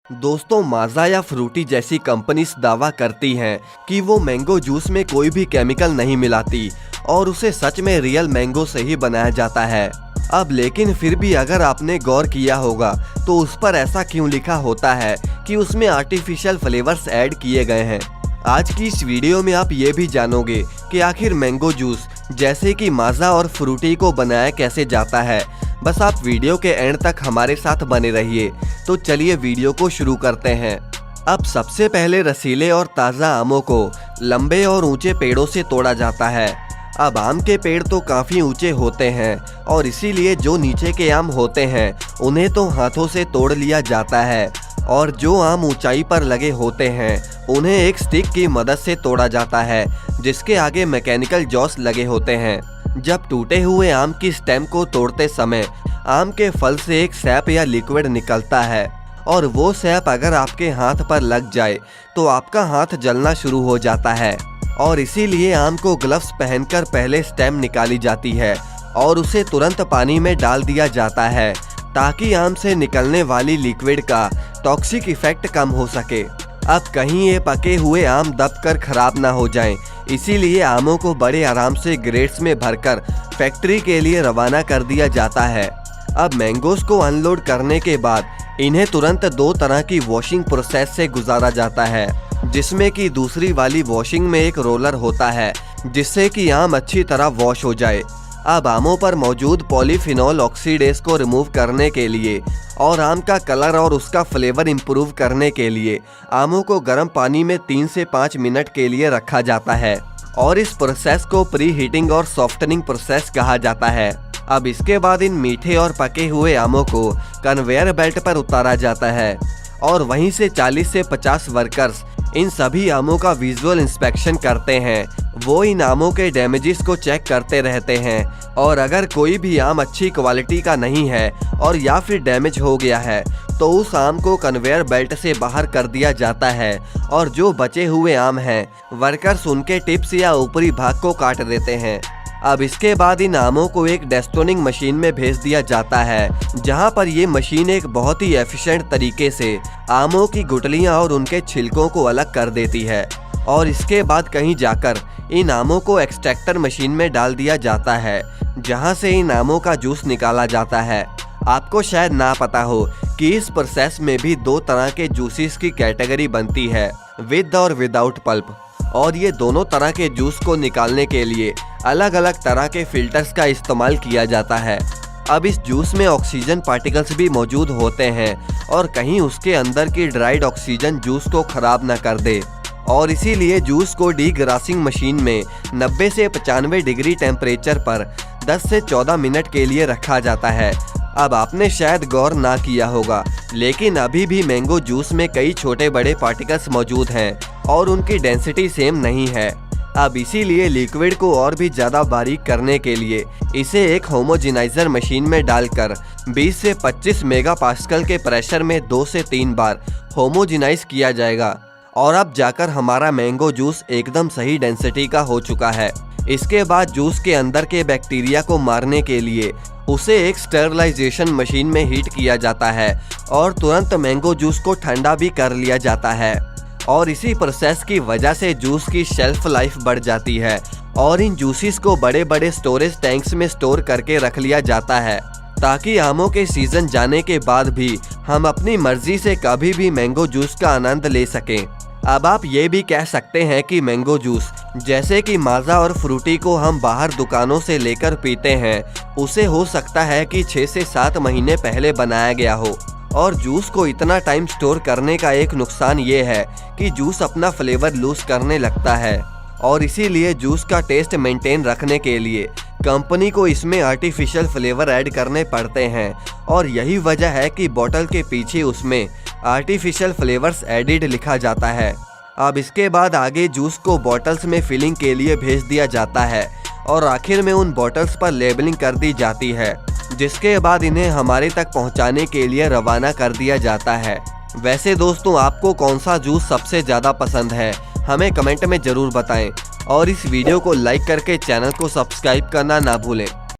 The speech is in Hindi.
दोस्तों, माजा या फ्रूटी जैसी कंपनीज दावा करती हैं कि वो मैंगो जूस में कोई भी केमिकल नहीं मिलाती और उसे सच में रियल मैंगो से ही बनाया जाता है। अब लेकिन फिर भी अगर आपने गौर किया होगा तो उस पर ऐसा क्यों लिखा होता है कि उसमें आर्टिफिशियल फ्लेवर्स ऐड किए गए हैं। आज की इस वीडियो में आप ये भी जानोगे कि आखिर मैंगो जूस जैसे कि माजा और फ्रूटी को बनाया कैसे जाता है। बस आप वीडियो के एंड तक हमारे साथ बने रहिए। तो चलिए वीडियो को शुरू करते हैं। अब सबसे पहले रसीले और ताज़ा आमों को लंबे और ऊंचे पेड़ों से तोड़ा जाता है। अब आम के पेड़ तो काफ़ी ऊंचे होते हैं और इसीलिए जो नीचे के आम होते हैं उन्हें तो हाथों से तोड़ लिया जाता है और जो आम ऊंचाई पर लगे होते हैं उन्हें एक स्टिक की मदद से तोड़ा जाता है जिसके आगे मैकेनिकल जॉस लगे होते हैं। जब टूटे हुए आम की स्टेम को तोड़ते समय आम के फल से एक सैप या लिक्विड निकलता है और वो सैप अगर आपके हाथ पर लग जाए तो आपका हाथ जलना शुरू हो जाता है और इसीलिए आम को ग्लव्स पहनकर पहले स्टेम निकाली जाती है और उसे तुरंत पानी में डाल दिया जाता है ताकि आम से निकलने वाली लिक्विड का टॉक्सिक इफेक्ट कम हो सके। अब कहीं ये पके हुए आम दबकर खराब ना हो जाएं, इसीलिए आमों को बड़े आराम से ग्रेड्स में भरकर फैक्ट्री के लिए रवाना कर दिया जाता है। अब मैंगोस को अनलोड करने के बाद इन्हें तुरंत दो तरह की वॉशिंग प्रोसेस से गुजारा जाता है, जिसमें कि दूसरी वाली वॉशिंग में एक रोलर होता है जिससे कि आम अच्छी तरह वॉश हो जाए। अब आमों पर मौजूद पॉलीफिनॉल ऑक्सीडेज को रिमूव करने के लिए और आम का कलर और उसका फ्लेवर इम्प्रूव करने के लिए आमों को गर्म पानी में 3 से 5 मिनट के लिए रखा जाता है और इस प्रोसेस को प्री हीटिंग और सॉफ्टनिंग प्रोसेस कहा जाता है। अब इसके बाद इन मीठे और पके हुए आमों को कन्वेयर बेल्ट पर उतारा जाता है और वहीं से 40 से 50 वर्कर्स इन सभी आमों का विजुअल इंस्पेक्शन करते हैं। वो इन आमों के डैमेजेस को चेक करते रहते हैं और अगर कोई भी आम अच्छी क्वालिटी का नहीं है और या फिर डैमेज हो गया है तो उस आम को कन्वेयर बेल्ट से बाहर कर दिया जाता है और जो बचे हुए आम हैं वर्कर्स उनके टिप्स या ऊपरी भाग को काट देते हैं। अब इसके बाद इन आमों को एक डेस्टोनिंग मशीन में भेज दिया जाता है जहां पर ये मशीन एक बहुत ही एफिशिएंट तरीके से आमों की गुठलियां और उनके छिलकों को अलग कर देती है और इसके बाद कहीं जाकर इन आमों को एक्सट्रैक्टर मशीन में डाल दिया जाता है जहां से इन आमों का जूस निकाला जाता है। आपको शायद ना पता हो कि इस प्रोसेस में भी दो तरह के जूसेस की कैटेगरी बनती है, विद और विदाउट पल्प, और ये दोनों तरह के जूस को निकालने के लिए अलग अलग तरह के फिल्टर्स का इस्तेमाल किया जाता है। अब इस जूस में ऑक्सीजन पार्टिकल्स भी मौजूद होते हैं और कहीं उसके अंदर की ड्राइड ऑक्सीजन जूस को खराब न कर दे और इसीलिए जूस को डीग्रासिंग मशीन में 90 से 95 डिग्री टेम्परेचर पर 10 से 14 मिनट के लिए रखा जाता है। अब आपने शायद गौर ना किया होगा लेकिन अभी भी मैंगो जूस में कई छोटे बड़े पार्टिकल्स मौजूद हैं और उनकी डेंसिटी सेम नहीं है। अब इसीलिए लिक्विड को और भी ज़्यादा बारीक करने के लिए इसे एक होमोजेनाइजर मशीन में डालकर 20 से 25 मेगापास्कल के प्रेशर में 2 से 3 बार होमोजेनाइज किया जाएगा और अब जाकर हमारा मैंगो जूस एकदम सही डेंसिटी का हो चुका है। इसके बाद जूस के अंदर के बैक्टीरिया को मारने के लिए उसे एक स्टरलाइजेशन मशीन में हीट किया जाता है और तुरंत मैंगो जूस को ठंडा भी कर लिया जाता है और इसी प्रोसेस की वजह से जूस की शेल्फ लाइफ बढ़ जाती है और इन जूसेस को बड़े बड़े स्टोरेज टैंक्स में स्टोर करके रख लिया जाता है ताकि आमों के सीजन जाने के बाद भी हम अपनी मर्जी से कभी भी मैंगो जूस का आनंद ले सकें। अब आप ये भी कह सकते हैं कि मैंगो जूस जैसे कि माजा और फ्रूटी को हम बाहर दुकानों से लेकर पीते हैं उसे हो सकता है कि 6 से 7 महीने पहले बनाया गया हो और जूस को इतना टाइम स्टोर करने का एक नुकसान ये है कि जूस अपना फ्लेवर लूज करने लगता है और इसीलिए जूस का टेस्ट मेंटेन रखने के लिए कंपनी को इसमें आर्टिफिशियल फ्लेवर ऐड करने पड़ते हैं और यही वजह है कि बोतल के पीछे उसमें आर्टिफिशियल फ्लेवर्स एडिड लिखा जाता है। अब इसके बाद आगे जूस को बॉटल्स में फिलिंग के लिए भेज दिया जाता है और आखिर में उन बॉटल्स पर लेबलिंग कर दी जाती है जिसके बाद इन्हें हमारे तक पहुंचाने के लिए रवाना कर दिया जाता है। वैसे दोस्तों, आपको कौन सा जूस सबसे ज़्यादा पसंद है हमें कमेंट में ज़रूर बताएं और इस वीडियो को लाइक करके चैनल को सब्सक्राइब करना ना भूलें।